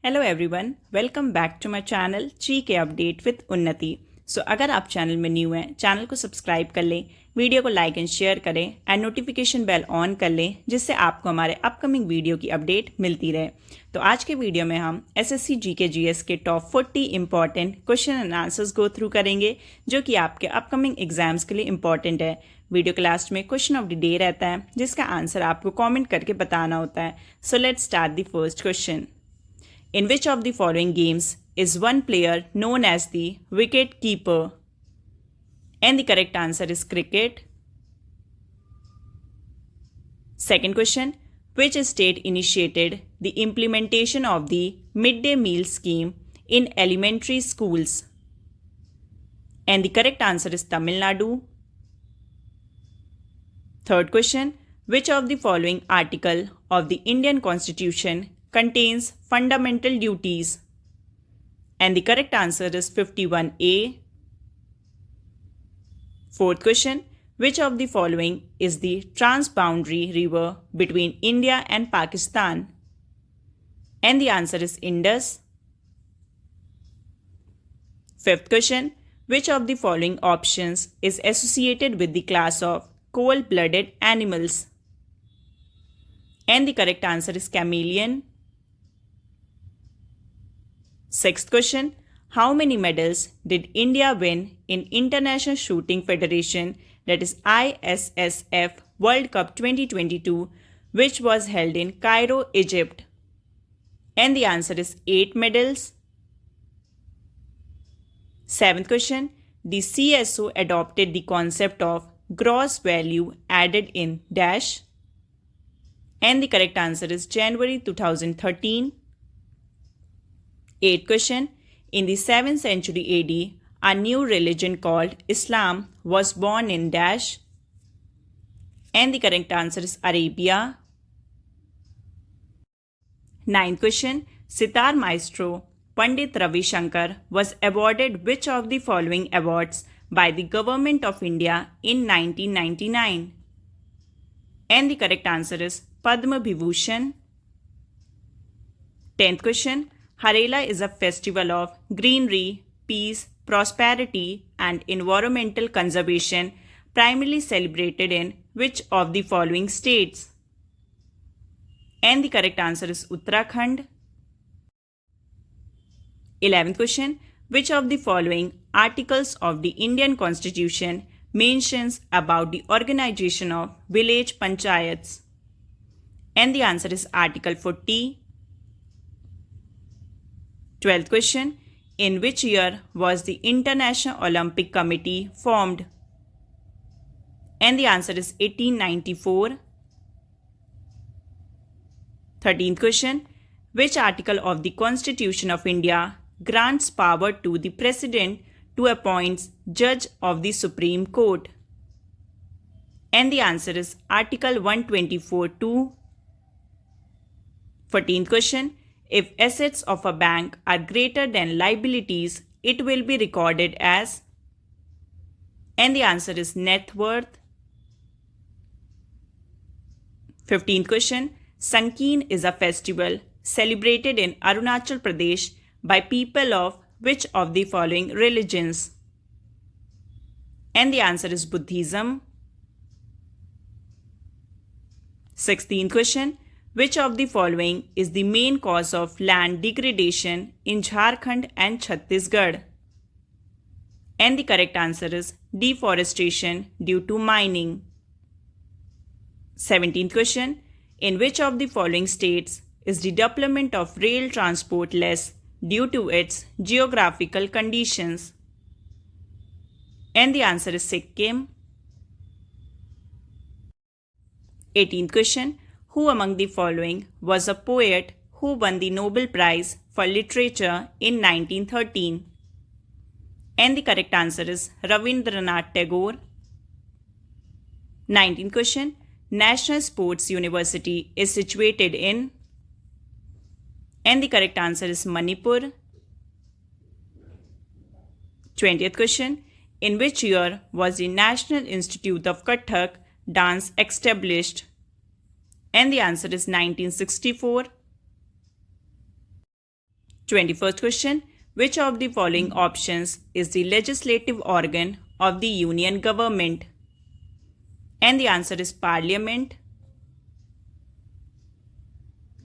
Hello everyone, welcome back to my channel G K update with उन्नति। सो अगर आप channel में न्यू हैं, चैनल को सब्सक्राइब कर लें, वीडियो को लाइक एंड शेयर करें एंड नोटिफिकेशन बेल ऑन कर लें, जिससे आपको हमारे अपकमिंग वीडियो की अपडेट मिलती रहे। तो आज के वीडियो में हम एसएससी जीके जीएस के top 40 important question and answers go through करेंगे, जो कि आपके अपकमिंग एग्जाम्स के लिए इंपॉर्टेंट है। वीडियो के लास्ट में क्वेश्चन ऑफ द डे रहता है, जिसका आंसर आपको कॉमेंट करके बताना होता है। So let's start the first question. In which of the following games is one player known as the wicket keeper? And the correct answer is cricket. Second question. Which state initiated the implementation of the midday meal scheme in elementary schools? And the correct answer is Tamil Nadu. Third question. Which of the following article of the Indian Constitution contains fundamental duties? And the correct answer is 51A. Fourth question. Which of the following is the transboundary river between India and Pakistan? And the answer is Indus. Fifth question. Which of the following options is associated with the class of cold-blooded animals? And the correct answer is chameleon. Sixth question. How many medals did India win in International Shooting Federation, that is ISSF World Cup 2022, which was held in Cairo, Egypt? And the answer is 8 medals. Seventh question. The CSO adopted the concept of gross value added in dash. And the correct answer is January 2013. Eighth question. In the 7th century AD, a new religion called Islam was born in dash. And the correct answer is Arabia. Ninth question. Sitar maestro Pandit Ravi Shankar was awarded which of the following awards by the Government of India in 1999? And the correct answer is Padma Vibhushan. 10th question. Harela is a festival of greenery, peace, prosperity, and environmental conservation, primarily celebrated in which of the following states? And the correct answer is Uttarakhand. 11th question. Which of the following articles of the Indian Constitution mentions about the organization of village panchayats? And the answer is Article 40. 12th question. In which year was the International Olympic Committee formed? And the answer is 1894. 13th question. Which article of the Constitution of India grants power to the President to appoint Judge of the Supreme Court? And the answer is Article 124(2). 14th question. If assets of a bank are greater than liabilities, it will be recorded as? And the answer is net worth. 15th question. Sankeen is a festival celebrated in Arunachal Pradesh by people of which of the following religions? And the answer is Buddhism. 16th question. Which of the following is the main cause of land degradation in Jharkhand and Chhattisgarh? And the correct answer is deforestation due to mining. 17th question. In which of the following states is the development of rail transport less due to its geographical conditions? And the answer is Sikkim. 18th question. Who among the following was a poet who won the Nobel Prize for Literature in 1913? And the correct answer is Rabindranath Tagore. 19th question. National Sports University is situated in? And the correct answer is Manipur. 20th question. In which year was the National Institute of Kathak Dance established? And the answer is 1964. 21st question. Which of the following options is the legislative organ of the Union government? And the answer is Parliament.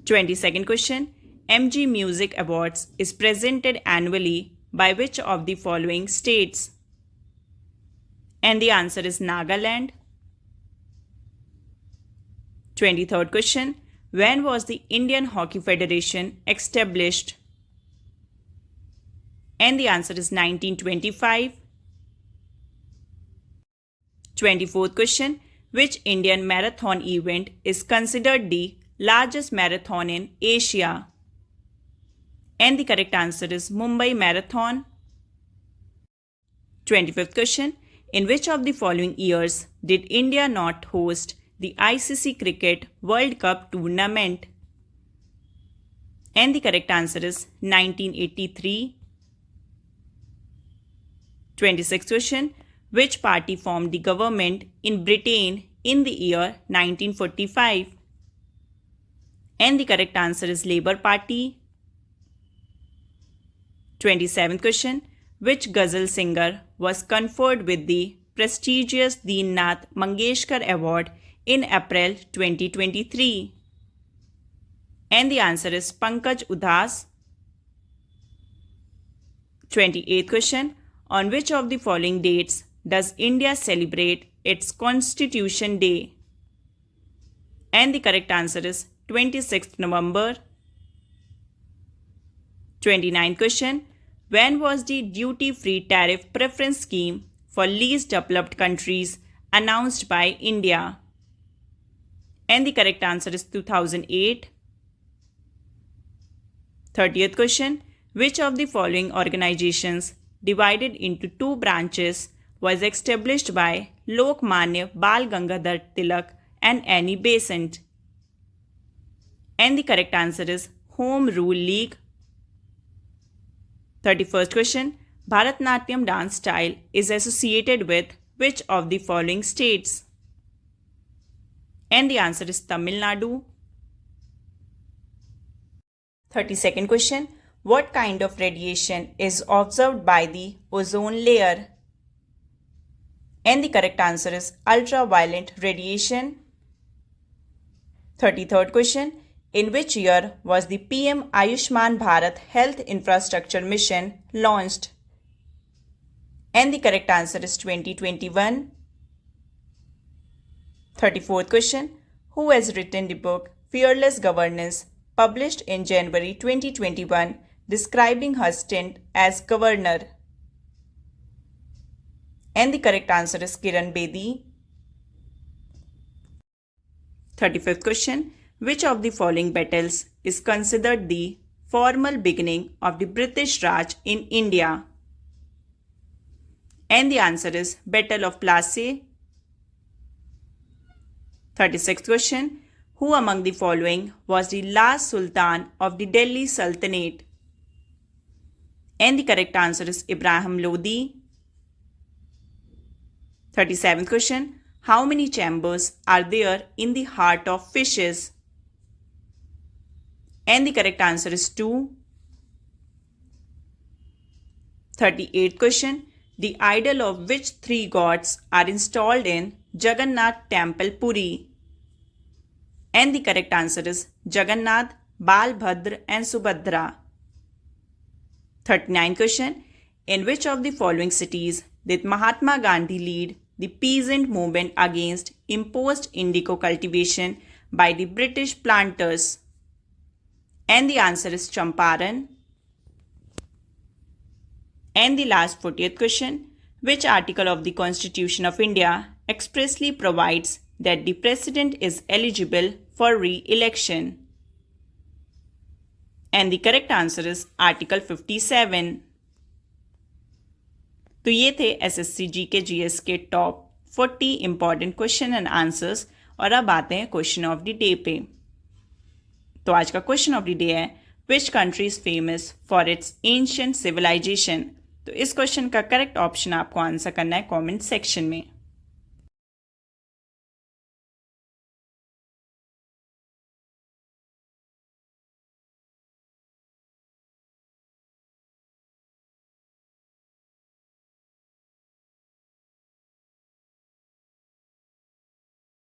22nd question. MG Music Awards is presented annually by which of the following states? And the answer is Nagaland. 23rd question. When was the Indian Hockey Federation established? And the answer is 1925. 24th question. Which Indian marathon event is considered the largest marathon in Asia? And the correct answer is Mumbai Marathon. 25th question. In which of the following years did India not host the ICC Cricket World Cup tournament? And the correct answer is 1983. 26th question. Which party formed the government in Britain in the year 1945? And the correct answer is Labour Party. 27th question. Which ghazal singer was conferred with the prestigious Deennath Mangeshkar Award in April 2023? And the answer is Pankaj Udhas. 28th question. On which of the following dates does India celebrate its Constitution Day? And the correct answer is 26th November. 29th question. When was the duty-free tariff preference scheme for least developed countries announced by India? And the correct answer is 2008. 30th question. Which of the following organizations divided into two branches was established by Lokmanya Bal Gangadhar Tilak and Annie Besant? And the correct answer is Home Rule League. 31st question. Bharatnatyam dance style is associated with which of the following states? And the answer is Tamil Nadu. 32nd question. What kind of radiation is observed by the ozone layer? And the correct answer is ultraviolet radiation. 33rd question. In which year was the PM Ayushman Bharat Health Infrastructure Mission launched? And the correct answer is 2021. 34th question. Who has written the book Fearless Governance, published in January 2021, describing her stint as governor? And the correct answer is Kiran Bedi. 35th question. Which of the following battles is considered the formal beginning of the British Raj in India? And the answer is Battle of Plassey. 36th question. Who among the following was the last Sultan of the Delhi Sultanate? And the correct answer is Ibrahim Lodi. 37th question. How many chambers are there in the heart of fishes? And the correct answer is 2. 38th question. The idol of which three gods are installed in Jagannath Temple, Puri? And the correct answer is Jagannath, Balbhadra and Subhadra. 39th question. In which of the following cities did Mahatma Gandhi lead the peasant movement against imposed indigo cultivation by the British planters? And the answer is Champaran. And the last 40th question. Which article of the Constitution of India expressly provides that the President is eligible for re-election? And the correct answer is Article 57. तो ये थे SSC GK GS के top 40 important question and answers. और अब आते हैं question of the day पे। तो आज का क्वेश्चन ऑफ द डे है which country is famous for its ancient civilisation. तो इस क्वेश्चन का करेक्ट ऑप्शन आपको आंसर करना है कमेंट सेक्शन में।